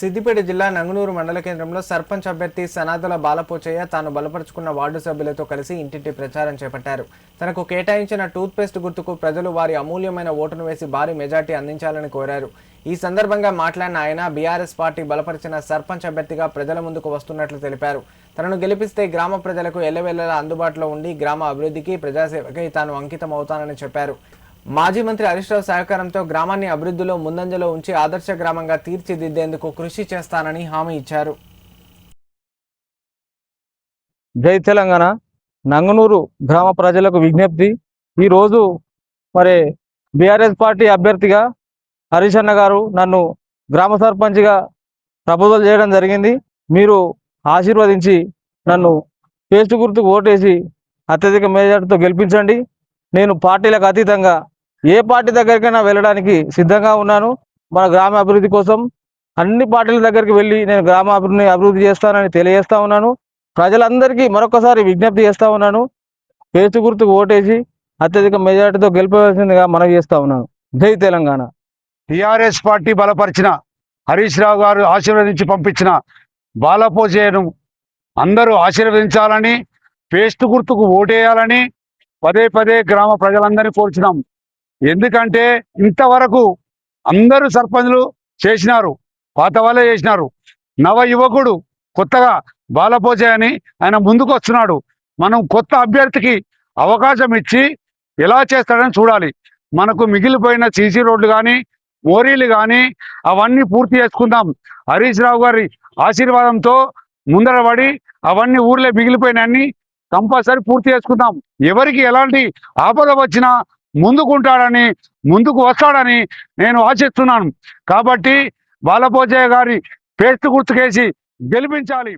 సిద్దిపేట జిల్లా నంగునూరు మండల కేంద్రంలో సర్పంచ్ అభ్యర్థి సనాదుల బాలపోచయ్య తాను బలపరుచుకున్న వార్డు సభ్యులతో కలిసి ఇంటింటి ప్రచారం చేపట్టారు. తనకు కేటాయించిన టూత్ పేస్ట్ గుర్తుకు ప్రజలు వారి అమూల్యమైన ఓటును వేసి భారీ మెజార్టీ అందించాలని కోరారు. ఈ సందర్భంగా మాట్లాడిన ఆయన బీఆర్ఎస్ పార్టీ బలపరిచిన సర్పంచ్ అభ్యర్థిగా ప్రజల ముందుకు వస్తున్నట్లు తెలిపారు. తనను గెలిపిస్తే గ్రామ ప్రజలకు ఎల్లవెల్లలా అందుబాటులో ఉండి గ్రామ అభివృద్ధికి ప్రజాసేవకై తాను అంకితం అవుతానని చెప్పారు. మాజీ మంత్రి హరీష్ రావు సహకారంతో గ్రామాన్ని అభివృద్ధిలో ముందంజలో ఉంచి ఆదర్శ గ్రామంగా తీర్చిదిద్దేందుకు కృషి చేస్తానని హామీ ఇచ్చారు. జై తెలంగాణ. నంగనూరు గ్రామ ప్రజలకు విజ్ఞప్తి, ఈరోజు మరి బీఆర్ఎస్ పార్టీ అభ్యర్థిగా హరీష్ అన్న గారు నన్ను గ్రామ సర్పంచ్గా ప్రపోజల్ చేయడం జరిగింది. మీరు ఆశీర్వదించి నన్ను పేస్ట్ గుర్తుకు ఓటేసి అత్యధిక మెజార్టీతో గెలిపించండి. నేను పార్టీలకు అతీతంగా ఏ పార్టీ దగ్గరికైనా వెళ్ళడానికి సిద్ధంగా ఉన్నాను. మన గ్రామ అభివృద్ధి కోసం అన్ని పార్టీల దగ్గరికి వెళ్ళి నేను గ్రామ అభివృద్ధి చేస్తానని తెలియజేస్తా ఉన్నాను. ప్రజలందరికీ మరొకసారి విజ్ఞప్తి చేస్తా ఉన్నాను, పేస్ట్ గుర్తుకు ఓటేసి అత్యధిక మెజార్టీతో గెలిపవలసిందిగా మనవి చేస్తా ఉన్నాను. జై తెలంగాణ. టీఆర్ఎస్ పార్టీ బలపరిచిన హరీష్ రావు గారు ఆశీర్వదించి పంపించిన బాలపోచయ్యను అందరూ ఆశీర్వదించాలని, పేస్ట్ గుర్తుకు ఓటేయాలని పదే పదే గ్రామ ప్రజలందరినీ కోరుచున్నాం. ఎందుకంటే ఇంతవరకు అందరూ సర్పంచ్లు చేసినారు, పాత వాళ్ళే చేసినారు. నవ యువకుడు కొత్తగా బాలపోచయ్య అని ఆయన ముందుకు వస్తున్నాడు. మనం కొత్త అభ్యర్థికి అవకాశం ఇచ్చి ఎలా చేస్తాడని చూడాలి. మనకు మిగిలిపోయిన సీసీ రోడ్లు కానీ మోరీలు కానీ అవన్నీ పూర్తి చేసుకుందాం. హరీష్ రావు గారి ఆశీర్వాదంతో ముందరపడి అవన్నీ ఊర్లే మిగిలిపోయినన్ని కంపల్సరీ పూర్తి చేసుకుందాం. ఎవరికి ఎలాంటి ఆపద వచ్చినా ముందుకుంటాడని, ముందుకు వస్తాడని నేను ఆశిస్తున్నాను. కాబట్టి బాలపోచయ్య గారి పేస్ట్ గుర్తుకేసి గెలిపించాలి.